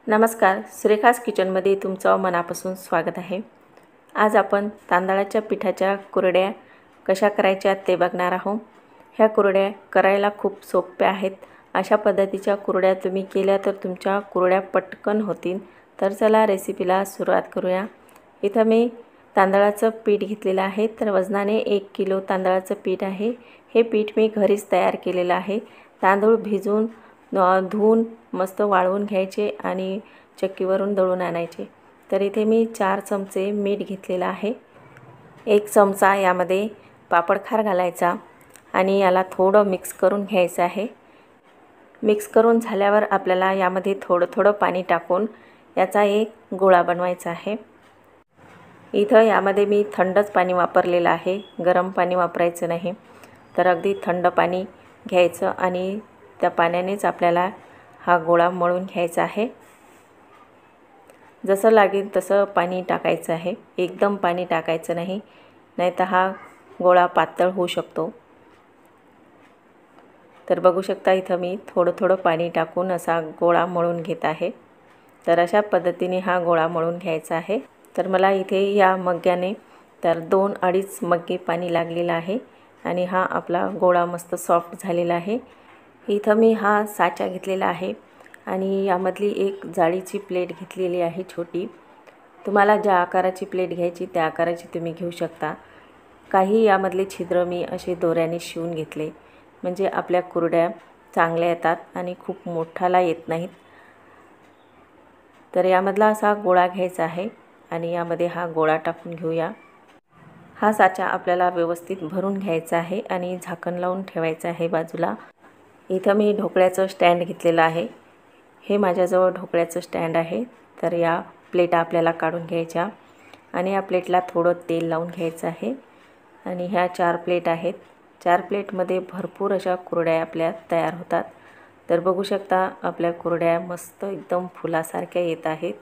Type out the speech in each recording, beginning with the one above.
नमस्कार, सुरेखास किचनमध्ये तुमचं मनापासून स्वागत आहे। आज आपण तांदळाच्या पिठाच्या कुरड्या कशा करायच्या ते बघणार आहोत। ह्या कुरड्या करायला खूप सोप्या आहेत। अशा पद्धतीच्या कुरड्या तुम्ही केल्या तर तुमच्या कुरड्या पटकन होतील। तर चला रेसिपीला सुरुवात करूया। इथं मी तांदळाचं पीठ घेतलेलं आहे। तर वजनाने 1 किलो तांदळाचं पीठ आहे। हे पीठ मी घरीच तयार केलेलं आहे। तांदूळ भिजवून धुवून मस्त वाळवून घ्यायचे आणि चक्कीवरून दळून आणायचे। तर इथे मी 4 चमचे मीठ घेतलेला आहे। 1 चमचा यामध्ये पापडखार घालायचा आणि याला थोडं मिक्स करून घ्यायचं आहे। मिक्स करून झाल्यावर आपल्याला यामध्ये थोडं पाणी टाकून याचा एक गोळा बनवायचा आहे। इथं यामध्ये मी थंडच पाणी वापरलेलं आहे, गरम पाणी वापरायचं नाही। तर अगदी थंड पाणी घ्यायचं आणि त्या पाण्यानेच आपल्याला हा गोळा मळून घ्यायचा आहे। जसं लागेल तसं पाणी टाकायचं आहे, एकदम पाणी टाकायचं नाही, नाहीतर हा गोळा पातळ होऊ शकतो। तर बघू शकता इथं मी थोडं पाणी टाकून असा गोळा मळून घेत आहे। तर अशा पद्धतीने हा गोळा मळून घ्यायचा आहे। तर मला इथे या मग्ग्याने तर 2-2.5 मग्गे पाणी लागलेलं आहे आणि हा आपला गोळा मस्त सॉफ्ट झालेला आहे। इथं मी हा साचा घेतलेला आहे आणि यामधली एक जाळीची प्लेट घेतलेली आहे छोटी। तुम्हाला ज्या आकाराची प्लेट घ्यायची त्या आकाराची तुम्ही घेऊ शकता। काही यामधले छिद्र मी असे दोऱ्याने शिवून घेतले, म्हणजे आपल्या कुरड्या चांगल्या येतात आणि खूप मोठाला येत नाहीत। तर यामधला असा गोळा घ्यायचा आहे आणि यामध्ये हा गोळा टाकून घेऊया। हा साचा आपल्याला व्यवस्थित भरून घ्यायचा आहे आणि झाकण लावून ठेवायचं आहे बाजूला। इथं मी ढोकळ्याचं स्टँड घेतलेलं आहे। हे माझ्याजवळ ढोकळ्याचं स्टँड आहे। तर या प्लेटा आपल्याला काढून घ्यायच्या आणि या प्लेटला थोडं तेल लावून घ्यायचं आहे आणि ह्या 4 प्लेट आहेत। 4 प्लेटमध्ये भरपूर अशा कुरड्या आपल्या तयार होतात। तर बघू शकता आपल्या कुरड्या मस्त एकदम फुलासारख्या येत आहेत।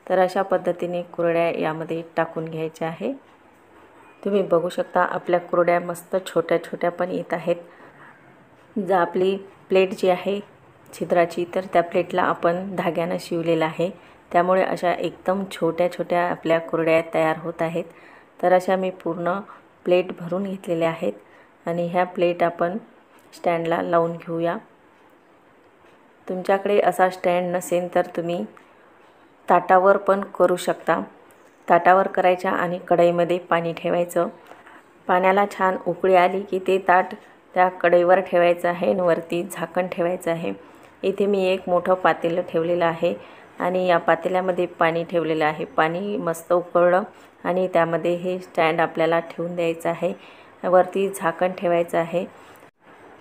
तर अशा पद्धतीने कुरड्या यामध्ये टाकून घ्यायच्या आहे। तुम्ही बघू शकता आपल्या कुरड्या मस्त छोट्या पण येत आहेत। जर आपली प्लेट जी आहे छिद्राची, तर त्या प्लेटला आपण धाग्याने शिवलेलं आहे, त्यामुळे अशा एकदम छोट्या आपल्या कुरड्या तयार होत आहेत। तर अशा मी पूर्ण प्लेट भरून घेतलेल्या आहेत आणि ह्या प्लेट आपण स्टँडला लावून घेऊया। तुमच्याकडे असा स्टँड नसेल तर तुम्ही ताटावर पण करू शकता। ताटावर करायच्या आणि कढईमध्ये पाणी ठेवायचं। पाण्याला छान उकळी आली की ते ताट त्या कढईवर ठेवायचं आहे आणि वरती झाकण ठेवायचं आहे। इथे मी एक मोठं पातेलं ठेवलेलं आहे आणि या पातेल्यामध्ये पाणी ठेवलेलं आहे। पाणी मस्त उकळलं आणि त्यामध्ये हे स्टँड आपल्याला ठेवून द्यायचं आहे, वरती झाकण ठेवायचं आहे।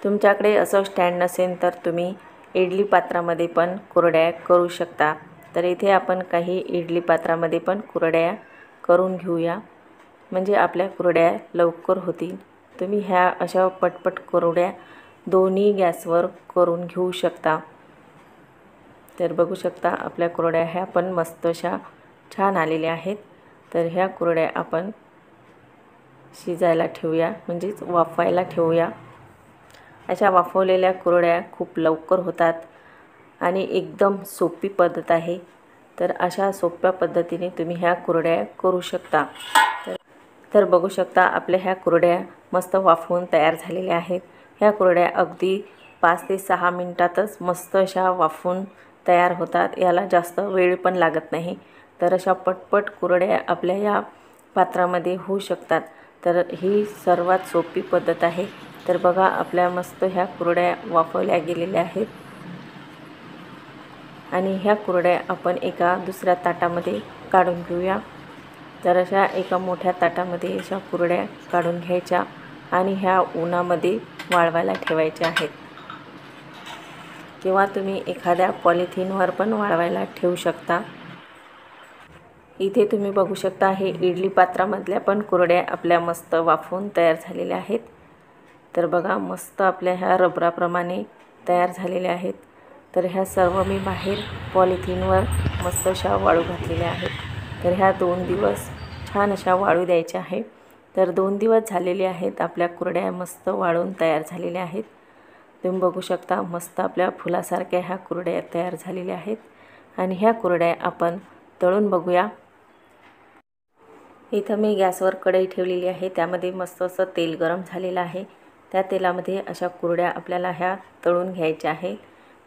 तुमच्याकडे असं स्टँड नसेल तर तुम्ही इडली पात्रामध्ये पण कुरड्या करू शकता। तर इथे आपण काही इडली पात्रामध्ये पण कुरड्या करून घेऊया, म्हणजे आपल्या कुरड्या लवकर होतील। तुम्ही ह्या अशा पटपट कुरड्या दोन्ही गॅसवर करून घेऊ शकता। तर बघू शकता आपल्या कुरड्या ह्या पण मस्त अशा छान आलेल्या आहेत। तर ह्या कुरड्या आपण शिजायला ठेवूया, म्हणजेच वाफवायला ठेवूया। अशा वाफवलेल्या कुरड्या खूप लवकर होतात आणि एकदम सोपी पद्धत आहे। तर अशा सोप्या पद्धतीने तुम्ही ह्या कुरड्या करू शकता। तर बघू शकता आपल्या ह्या कुरड्या मस्त वाफवून तयार झालेल्या आहेत। ह्या कुरड्या अगदी 5 ते 6 मिनिटातच मस्त अशा वाफवून तयार होतात, याला जास्त वेळ पण लागत नाही। तर अशा पटपट कुरड्या आपल्या या पात्रामध्ये होऊ शकतात। तर ही सर्वात सोपी पद्धत आहे। तर बघा आपल्या मस्त ह्या कुरड्या वाफवल्या गेलेल्या आहेत आणि ह्या कुरड्या आपण एका दुसऱ्या ताटामध्ये काढून घेऊया। तर अशा एका मोठ्या ताटामध्ये अशा कुरड्या काढून घ्यायच्या आणि ह्या उन्हामध्ये वाळवायला ठेवायच्या आहेत, किंवा तुम्ही एखाद्या पॉलिथिनवर पण वाळवायला ठेवू शकता। इथे तुम्ही बघू शकता हे इडली पात्रामधल्या पण कुरड्या आपल्या मस्त वाफवून तयार झालेल्या आहेत। तर बघा मस्त आपल्या ह्या रबराप्रमाणे तयार झालेल्या आहेत। तर ह्या सर्व मी बाहेर पॉलिथिनवर मस्त अशा वाळू घातलेल्या आहेत। तर ह्या 2 दिवस छान अशा वाळू द्यायच्या आहे। तर 2 दिवस झालेले आहेत, आपल्या कुरड्या मस्त वाळून तयार झालेल्या आहेत। तुम्ही बघू शकता मस्त आपल्या फुलासारख्या ह्या कुरड्या तयार झालेल्या आहेत आणि ह्या कुरड्या आपण तळून बघूया। इथं मी गॅसवर कढई ठेवलेली आहे, त्यामध्ये मस्त असं तेल गरम झालेलं आहे। त्या तेलामध्ये अशा कुरड्या आपल्याला ह्या तळून घ्यायच्या आहेत।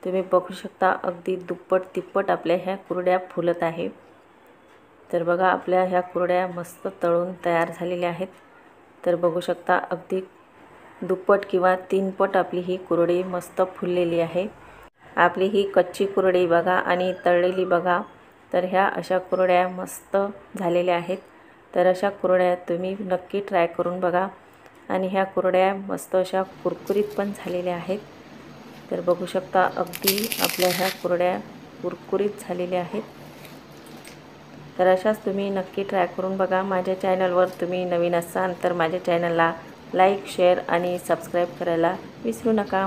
तुम्ही बघू शकता अगदी दुप्पट तिप्पट आपल्या ह्या कुरड्या फुलत आहे। तर बघा आपल्या ह्या कुरड्या मस्त तळून तयार झालेल्या आहेत। तर बघू शकता अगदी दुप्पट किंवा 3 पट आपली ही कुरडी मस्त फुललेली आहे। आपली ही कच्ची कुरडी बघा आणि तळलेली बघा, तर ह्या अशा कुरड्या मस्त झालेल्या आहेत। तर अशा कुरड्या तुम्ही नक्की ट्राय करून बघा आणि ह्या कुरड्या मस्त अशा कुरकुरीत पण झालेल्या आहेत। तर बघू शकता अगदी आपल्या ह्या कुरड्या कुरकुरीत झालेल्या आहेत। तर अशाच तुम्ही नक्की ट्राय करून बघा। माझ्या चॅनलवर तुम्ही नवीन असाल तर माझ्या चॅनलला लाईक, शेअर आणि सबस्क्राईब करायला विसरू नका।